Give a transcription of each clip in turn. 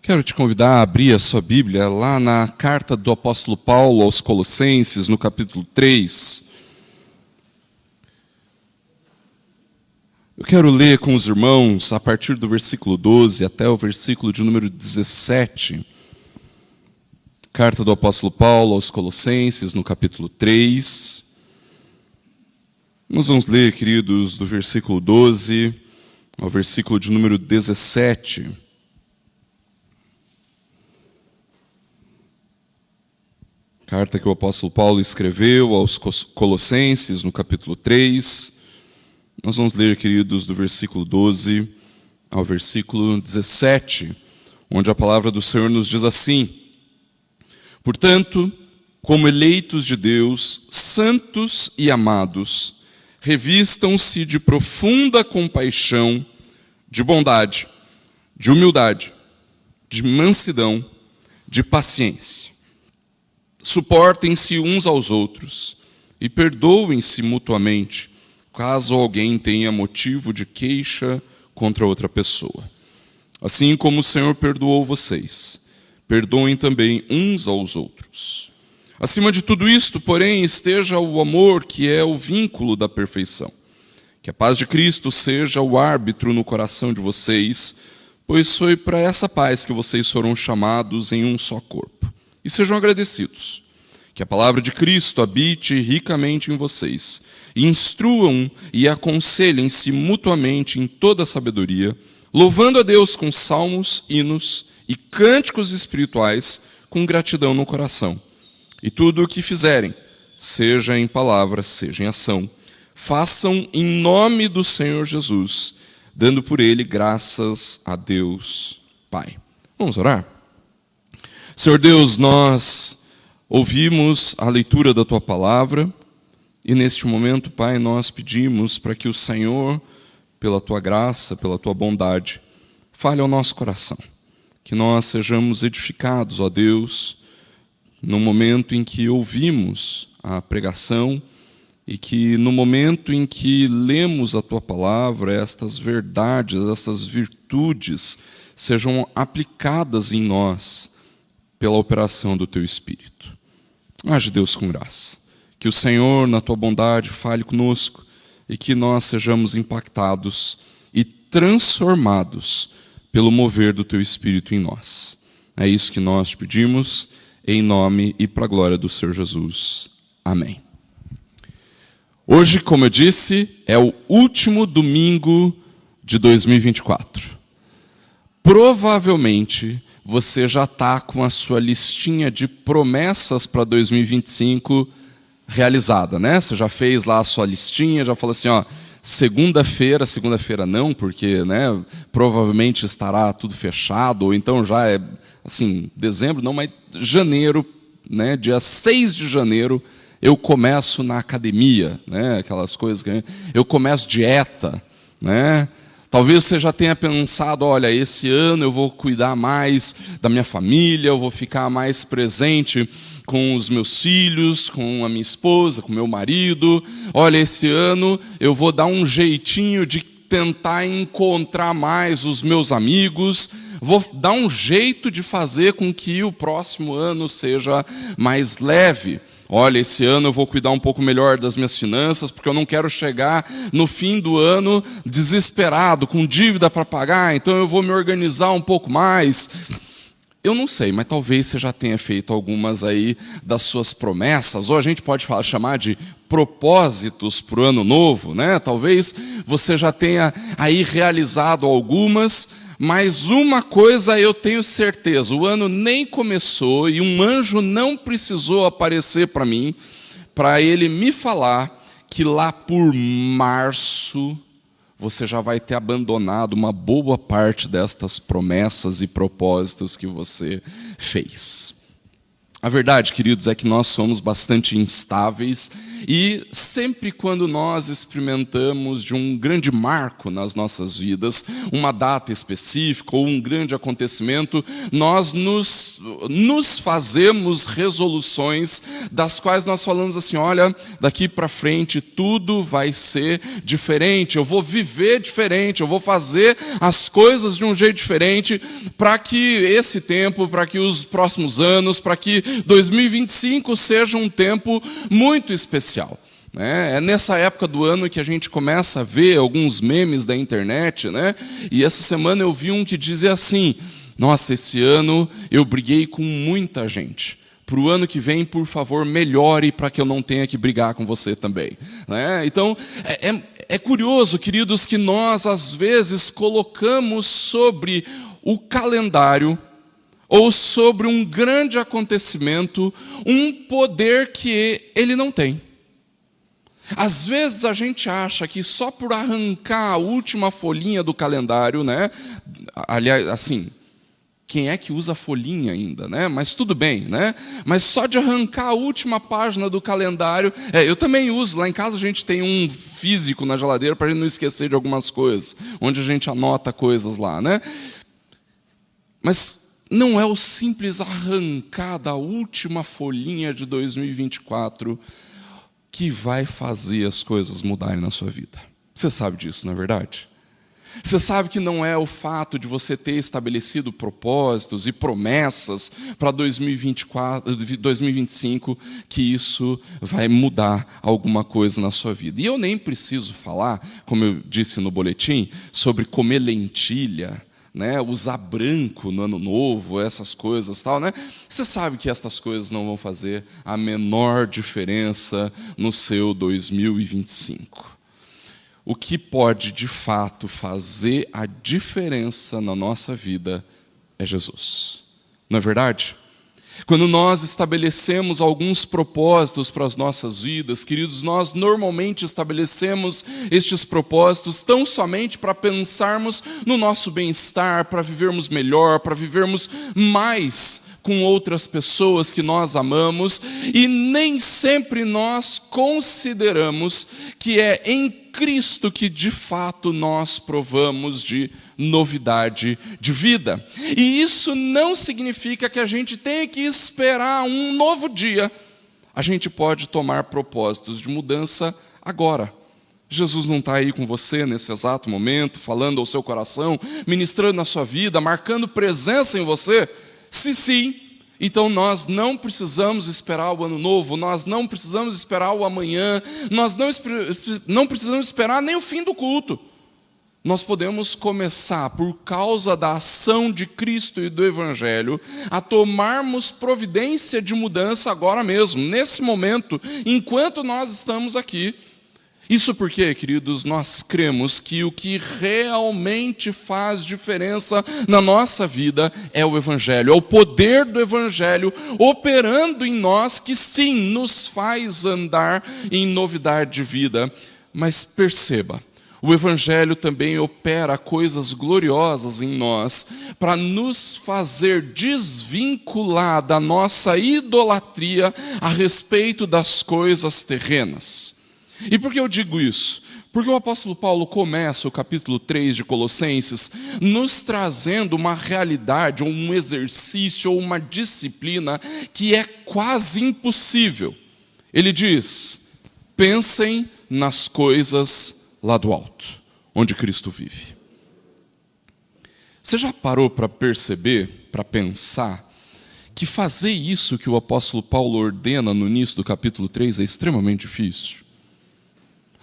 Quero te convidar a abrir a sua Bíblia lá na carta do apóstolo Paulo aos Colossenses, no capítulo 3. Eu quero ler com os irmãos a partir do versículo 12 até o versículo de número 17. Carta do apóstolo Paulo aos Colossenses, no capítulo 3. Nós vamos ler, queridos, do versículo 12 ao versículo de número 17. Carta que o apóstolo Paulo escreveu aos Colossenses, no capítulo 3. Nós vamos ler, queridos, do versículo 12 ao versículo 17, onde a palavra do Senhor nos diz assim: Portanto, como eleitos de Deus, santos e amados, revistam-se de profunda compaixão, de bondade, de humildade, de mansidão, de paciência. Suportem-se uns aos outros e perdoem-se mutuamente, caso alguém tenha motivo de queixa contra outra pessoa. Assim como o Senhor perdoou vocês, perdoem também uns aos outros. Acima de tudo isto, porém, esteja o amor, que é o vínculo da perfeição. Que a paz de Cristo seja o árbitro no coração de vocês, pois foi para essa paz que vocês foram chamados em um só corpo. E sejam agradecidos. Que a palavra de Cristo habite ricamente em vocês. Instruam e aconselhem-se mutuamente em toda a sabedoria, louvando a Deus com salmos, hinos e cânticos espirituais, com gratidão no coração. E tudo o que fizerem, seja em palavra, seja em ação, façam em nome do Senhor Jesus, dando por ele graças a Deus Pai. Vamos orar? Senhor Deus, nós ouvimos a leitura da Tua palavra e neste momento, Pai, nós pedimos para que o Senhor, pela Tua graça, pela Tua bondade, fale ao nosso coração. Que nós sejamos edificados, ó Deus, no momento em que ouvimos a pregação e que no momento em que lemos a Tua palavra, estas verdades, estas virtudes sejam aplicadas em nós pela operação do Teu Espírito. Age, Deus, com graça. Que o Senhor, na Tua bondade, fale conosco e que nós sejamos impactados e transformados pelo mover do Teu Espírito em nós. É isso que nós te pedimos, em nome e para a glória do Senhor Jesus. Amém. Hoje, como eu disse, é o último domingo de 2024. Provavelmente você já está com a sua listinha de promessas para 2025 realizada, né? Você já fez lá a sua listinha, já falou assim, ó, segunda-feira não, porque, né, provavelmente estará tudo fechado, ou então já é, assim, dezembro, não, mas janeiro, né, dia 6 de janeiro, eu começo na academia, né, aquelas coisas que eu começo dieta, né? Talvez você já tenha pensado, olha, esse ano eu vou cuidar mais da minha família, eu vou ficar mais presente com os meus filhos, com a minha esposa, com o meu marido. Olha, esse ano eu vou dar um jeitinho de tentar encontrar mais os meus amigos, vou dar um jeito de fazer com que o próximo ano seja mais leve. Olha, esse ano eu vou cuidar um pouco melhor das minhas finanças, porque eu não quero chegar no fim do ano desesperado, com dívida para pagar, então eu vou me organizar um pouco mais. Eu não sei, mas talvez você já tenha feito algumas aí das suas promessas, ou a gente pode chamar de propósitos para o ano novo, né? Talvez você já tenha aí realizado algumas, mas uma coisa eu tenho certeza, o ano nem começou e um anjo não precisou aparecer para mim, para ele me falar que lá por março você já vai ter abandonado uma boa parte destas promessas e propósitos que você fez. A verdade, queridos, é que nós somos bastante instáveis E sempre quando nós experimentamos de um grande marco nas nossas vidas, uma data específica ou um grande acontecimento, nós nos fazemos resoluções das quais nós falamos assim, olha, daqui para frente tudo vai ser diferente, eu vou viver diferente, eu vou fazer as coisas de um jeito diferente para que esse tempo, para que os próximos anos, para que 2025 seja um tempo muito especial. É nessa época do ano que a gente começa a ver alguns memes da internet, né? E essa semana eu vi um que dizia assim, nossa, esse ano eu briguei com muita gente. Para o ano que vem, por favor, melhore para que eu não tenha que brigar com você também. Então, é curioso, queridos, que nós às vezes colocamos sobre o calendário ou sobre um grande acontecimento um poder que ele não tem. Às vezes a gente acha que só por arrancar a última folhinha do calendário, né? Aliás, assim, quem é que usa folhinha ainda, né? Mas tudo bem, né? Mas só de arrancar a última página do calendário, eu também uso. Lá em casa a gente tem um físico na geladeira para a gente não esquecer de algumas coisas, onde a gente anota coisas lá, né? Mas não é o simples arrancar da última folhinha de 2024 que vai fazer as coisas mudarem na sua vida. Você sabe disso, não é verdade? Você sabe que não é o fato de você ter estabelecido propósitos e promessas para 2024, 2025 que isso vai mudar alguma coisa na sua vida. E eu nem preciso falar, como eu disse no boletim, sobre comer lentilha, né, usar branco no ano novo, essas coisas tal, né? Você sabe que estas coisas não vão fazer a menor diferença no seu 2025. O que pode, de fato, fazer a diferença na nossa vida é Jesus. Não é verdade? Quando nós estabelecemos alguns propósitos para as nossas vidas, queridos, nós normalmente estabelecemos estes propósitos tão somente para pensarmos no nosso bem-estar, para vivermos melhor, para vivermos mais com outras pessoas que nós amamos, e nem sempre nós consideramos que é em Cristo que de fato nós provamos de novidade de vida. E isso não significa que a gente tenha que esperar um novo dia. A gente pode tomar propósitos de mudança agora. Jesus não está aí com você nesse exato momento, falando ao seu coração, ministrando na sua vida, marcando presença em você? Se sim, então nós não precisamos esperar o ano novo, nós não precisamos esperar o amanhã, nós não precisamos esperar nem o fim do culto. Nós podemos começar, por causa da ação de Cristo e do Evangelho, a tomarmos providência de mudança agora mesmo, nesse momento, enquanto nós estamos aqui. Isso porque, queridos, nós cremos que o que realmente faz diferença na nossa vida é o Evangelho, é o poder do Evangelho operando em nós, que sim, nos faz andar em novidade de vida. Mas perceba, o Evangelho também opera coisas gloriosas em nós para nos fazer desvincular da nossa idolatria a respeito das coisas terrenas. E por que eu digo isso? Porque o apóstolo Paulo começa o capítulo 3 de Colossenses nos trazendo uma realidade, ou um exercício, ou uma disciplina que é quase impossível. Ele diz, pensem nas coisas lá do alto, onde Cristo vive. Você já parou para perceber, para pensar, que fazer isso que o apóstolo Paulo ordena no início do capítulo 3 é extremamente difícil?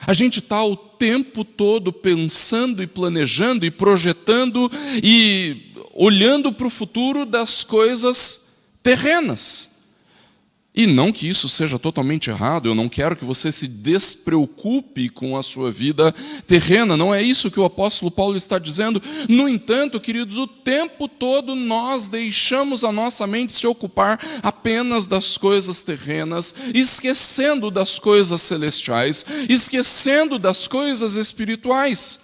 A gente está o tempo todo pensando e planejando e projetando e olhando para o futuro das coisas terrenas. E não que isso seja totalmente errado, eu não quero que você se despreocupe com a sua vida terrena, não é isso que o apóstolo Paulo está dizendo. No entanto, queridos, o tempo todo nós deixamos a nossa mente se ocupar apenas das coisas terrenas, esquecendo das coisas celestiais, esquecendo das coisas espirituais.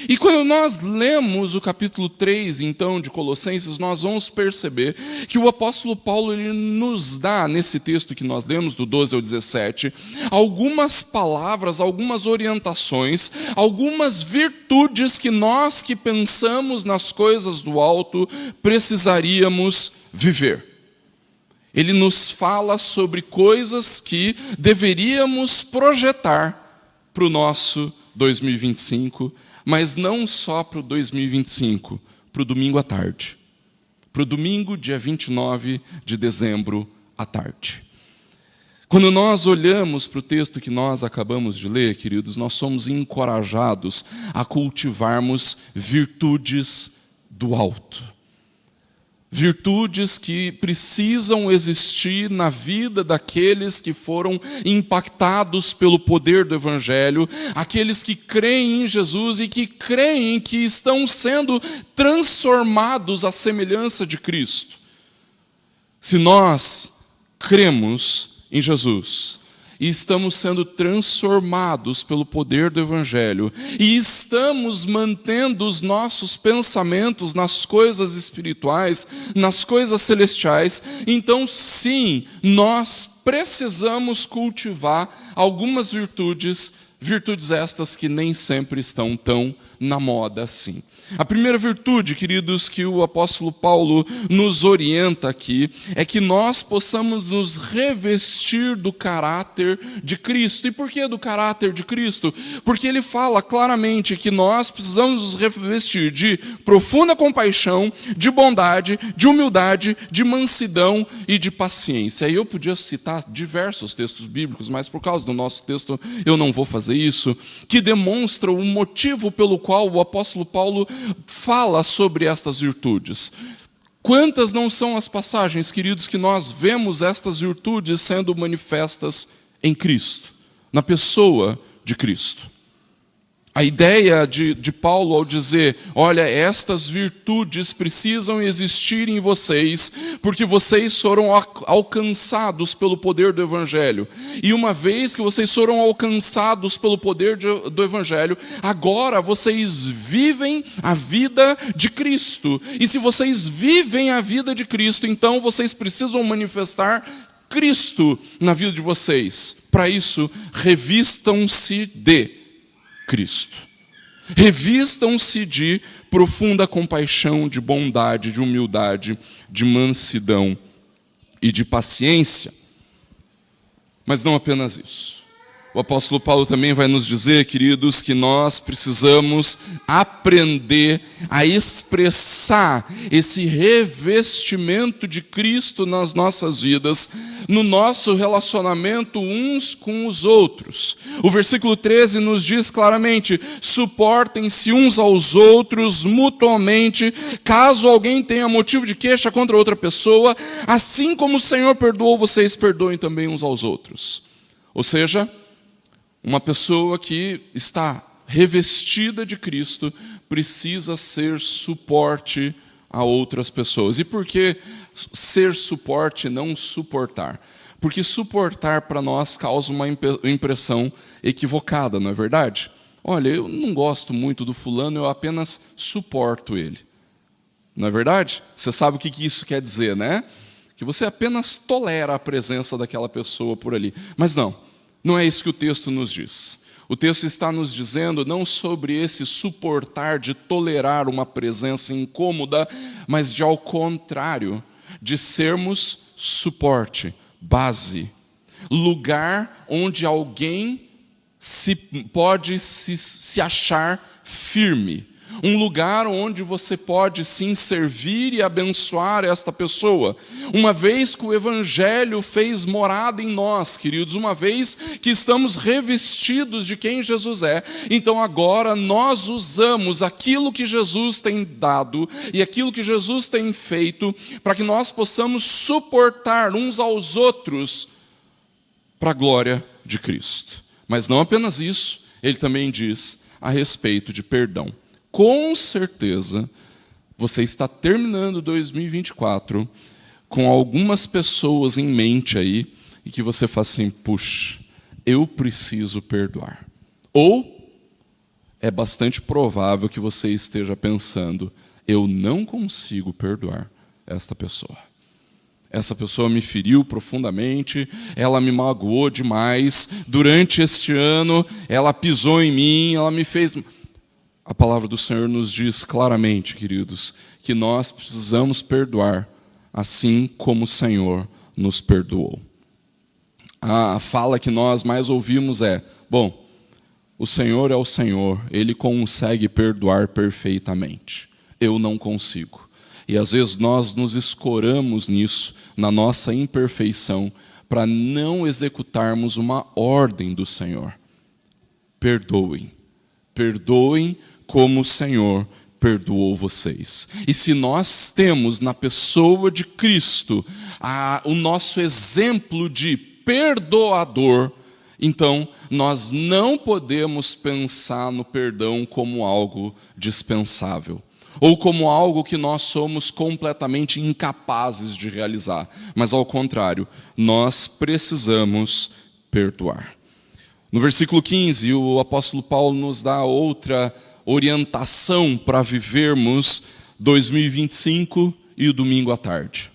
E quando nós lemos o capítulo 3, então, de Colossenses, nós vamos perceber que o apóstolo Paulo ele nos dá, nesse texto que nós lemos, do 12 ao 17, algumas palavras, algumas orientações, algumas virtudes que nós que pensamos nas coisas do alto precisaríamos viver. Ele nos fala sobre coisas que deveríamos projetar para o nosso 2025, mas não só para o 2025, para o domingo à tarde. Para o domingo, dia 29 de dezembro, à tarde. Quando nós olhamos para o texto que nós acabamos de ler, queridos, nós somos encorajados a cultivarmos virtudes do alto. Virtudes que precisam existir na vida daqueles que foram impactados pelo poder do Evangelho, aqueles que creem em Jesus e que creem que estão sendo transformados à semelhança de Cristo. Se nós cremos em Jesus e estamos sendo transformados pelo poder do Evangelho, e estamos mantendo os nossos pensamentos nas coisas espirituais, nas coisas celestiais, então sim, nós precisamos cultivar algumas virtudes estas que nem sempre estão tão na moda assim. A primeira virtude, queridos, que o apóstolo Paulo nos orienta aqui, é que nós possamos nos revestir do caráter de Cristo. E por que do caráter de Cristo? Porque ele fala claramente que nós precisamos nos revestir de profunda compaixão, de bondade, de humildade, de mansidão e de paciência. E eu podia citar diversos textos bíblicos, mas por causa do nosso texto eu não vou fazer isso, que demonstram o motivo pelo qual o apóstolo Paulo fala sobre estas virtudes. Quantas não são as passagens, queridos, que nós vemos estas virtudes sendo manifestas em Cristo, na pessoa de Cristo? A ideia de Paulo ao dizer, olha, estas virtudes precisam existir em vocês, porque vocês foram alcançados pelo poder do Evangelho. E uma vez que vocês foram alcançados pelo poder do Evangelho, agora vocês vivem a vida de Cristo. E se vocês vivem a vida de Cristo, então vocês precisam manifestar Cristo na vida de vocês. Para isso, revistam-se de Cristo. Revistam-se de profunda compaixão, de bondade, de humildade, de mansidão e de paciência. Mas não apenas isso. O apóstolo Paulo também vai nos dizer, queridos, que nós precisamos aprender a expressar esse revestimento de Cristo nas nossas vidas, no nosso relacionamento uns com os outros. O versículo 13 nos diz claramente, suportem-se uns aos outros mutuamente, caso alguém tenha motivo de queixa contra outra pessoa, assim como o Senhor perdoou, vocês perdoem também uns aos outros. Ou seja, uma pessoa que está revestida de Cristo precisa ser suporte a outras pessoas. E por que ser suporte e não suportar? Porque suportar para nós causa uma impressão equivocada, não é verdade? Olha, eu não gosto muito do fulano, eu apenas suporto ele. Não é verdade? Você sabe o que isso quer dizer, né? Que você apenas tolera a presença daquela pessoa por ali. Mas não é isso que o texto nos diz. O texto está nos dizendo não sobre esse suportar de tolerar uma presença incômoda, mas de ao contrário, de sermos suporte, base, lugar onde alguém pode se achar firme. Um lugar onde você pode sim servir e abençoar esta pessoa. Uma vez que o Evangelho fez morada em nós, queridos, uma vez que estamos revestidos de quem Jesus é, então agora nós usamos aquilo que Jesus tem dado e aquilo que Jesus tem feito para que nós possamos suportar uns aos outros para a glória de Cristo. Mas não apenas isso, ele também diz a respeito de perdão. Com certeza, você está terminando 2024 com algumas pessoas em mente aí, e que você fala assim, puxa, eu preciso perdoar. Ou é bastante provável que você esteja pensando: eu não consigo perdoar esta pessoa. Essa pessoa me feriu profundamente, ela me magoou demais, durante este ano ela pisou em mim, ela me fez... A palavra do Senhor nos diz claramente, queridos, que nós precisamos perdoar, assim como o Senhor nos perdoou. A fala que nós mais ouvimos é: bom, o Senhor é o Senhor, Ele consegue perdoar perfeitamente. Eu não consigo. E às vezes nós nos escoramos nisso, na nossa imperfeição, para não executarmos uma ordem do Senhor. Perdoem. Perdoem como o Senhor perdoou vocês. E se nós temos na pessoa de Cristo o nosso exemplo de perdoador, então nós não podemos pensar no perdão como algo dispensável, ou como algo que nós somos completamente incapazes de realizar. Mas, ao contrário, nós precisamos perdoar. No versículo 15, o apóstolo Paulo nos dá outra orientação para vivermos 2025 e o domingo à tarde.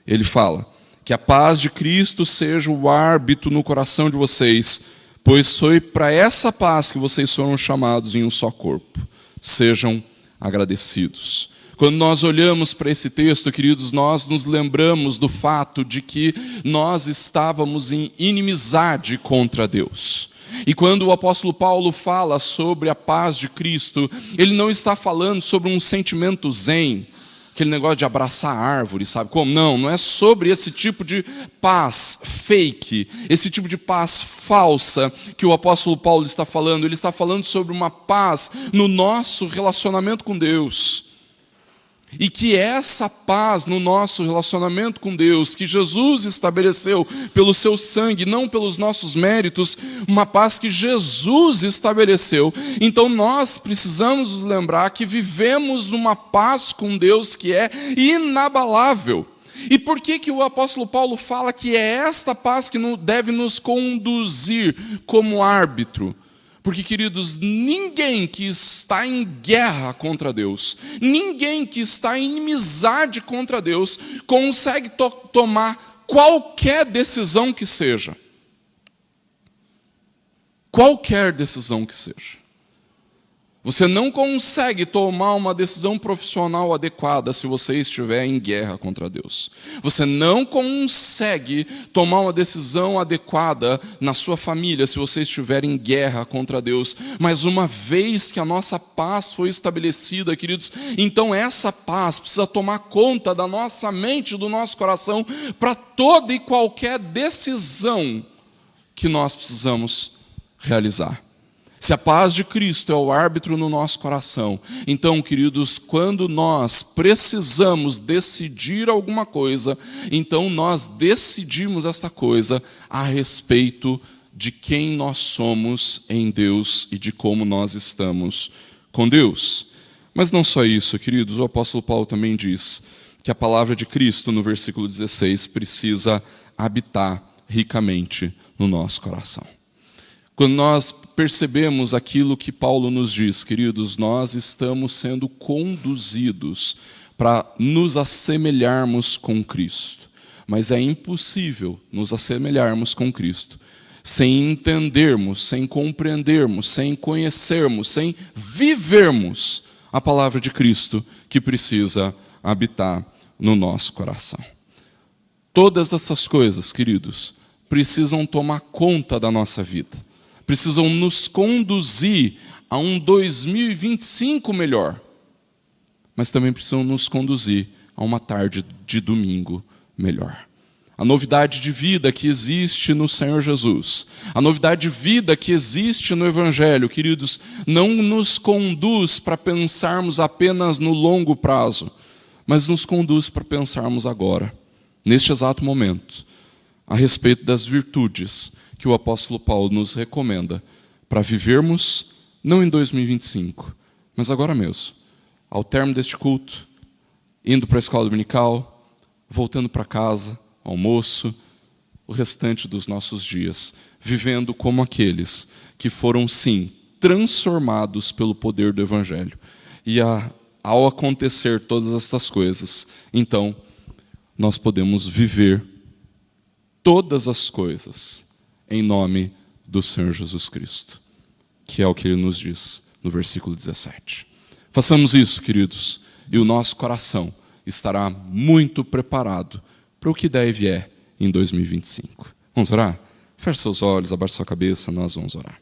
Ele fala: que a paz de Cristo seja o árbitro no coração de vocês, pois foi para essa paz que vocês foram chamados em um só corpo. Sejam agradecidos. Quando nós olhamos para esse texto, queridos, nós nos lembramos do fato de que nós estávamos em inimizade contra Deus. E quando o apóstolo Paulo fala sobre a paz de Cristo, ele não está falando sobre um sentimento zen, aquele negócio de abraçar a árvore, sabe como? Não é sobre esse tipo de paz fake, esse tipo de paz falsa que o apóstolo Paulo está falando. Ele está falando sobre uma paz no nosso relacionamento com Deus. E que essa paz no nosso relacionamento com Deus, que Jesus estabeleceu pelo seu sangue, não pelos nossos méritos, uma paz que Jesus estabeleceu. Então nós precisamos nos lembrar que vivemos uma paz com Deus que é inabalável. E por que o apóstolo Paulo fala que é esta paz que deve nos conduzir como árbitro? Porque, queridos, ninguém que está em guerra contra Deus, ninguém que está em inimizade contra Deus, consegue tomar qualquer decisão que seja. Qualquer decisão que seja. Você não consegue tomar uma decisão profissional adequada se você estiver em guerra contra Deus. Você não consegue tomar uma decisão adequada na sua família se você estiver em guerra contra Deus. Mas uma vez que a nossa paz foi estabelecida, queridos, então essa paz precisa tomar conta da nossa mente, do nosso coração, para toda e qualquer decisão que nós precisamos realizar. Se a paz de Cristo é o árbitro no nosso coração, então, queridos, quando nós precisamos decidir alguma coisa, então nós decidimos esta coisa a respeito de quem nós somos em Deus e de como nós estamos com Deus. Mas não só isso, queridos, o apóstolo Paulo também diz que a palavra de Cristo, no versículo 16, precisa habitar ricamente no nosso coração. Quando nós percebemos aquilo que Paulo nos diz, queridos, nós estamos sendo conduzidos para nos assemelharmos com Cristo. Mas é impossível nos assemelharmos com Cristo sem entendermos, sem compreendermos, sem conhecermos, sem vivermos a palavra de Cristo que precisa habitar no nosso coração. Todas essas coisas, queridos, precisam tomar conta da nossa vida. Precisam nos conduzir a um 2025 melhor. Mas também precisam nos conduzir a uma tarde de domingo melhor. A novidade de vida que existe no Senhor Jesus, a novidade de vida que existe no Evangelho, queridos, não nos conduz para pensarmos apenas no longo prazo, mas nos conduz para pensarmos agora, neste exato momento, a respeito das virtudes que o apóstolo Paulo nos recomenda para vivermos, não em 2025, mas agora mesmo, ao término deste culto, indo para a escola dominical, voltando para casa, almoço, o restante dos nossos dias, vivendo como aqueles que foram, sim, transformados pelo poder do Evangelho. E ao acontecer todas estas coisas, então, nós podemos viver todas as coisas em nome do Senhor Jesus Cristo, que é o que Ele nos diz no versículo 17. Façamos isso, queridos, e o nosso coração estará muito preparado para o que der e vier em 2025. Vamos orar? Feche seus olhos, abaixe sua cabeça, nós vamos orar.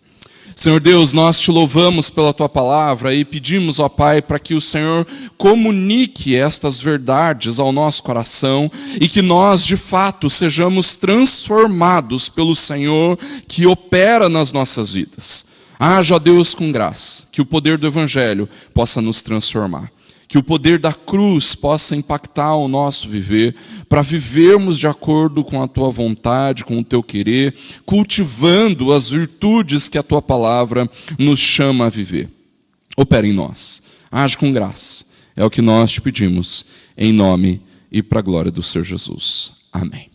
Senhor Deus, nós te louvamos pela tua palavra e pedimos, ó Pai, para que o Senhor comunique estas verdades ao nosso coração e que nós, de fato, sejamos transformados pelo Senhor que opera nas nossas vidas. Haja, ó Deus, com graça, que o poder do Evangelho possa nos transformar. Que o poder da cruz possa impactar o nosso viver, para vivermos de acordo com a tua vontade, com o teu querer, cultivando as virtudes que a tua palavra nos chama a viver. Opera em nós, age com graça. É o que nós te pedimos, em nome e para a glória do Senhor Jesus. Amém.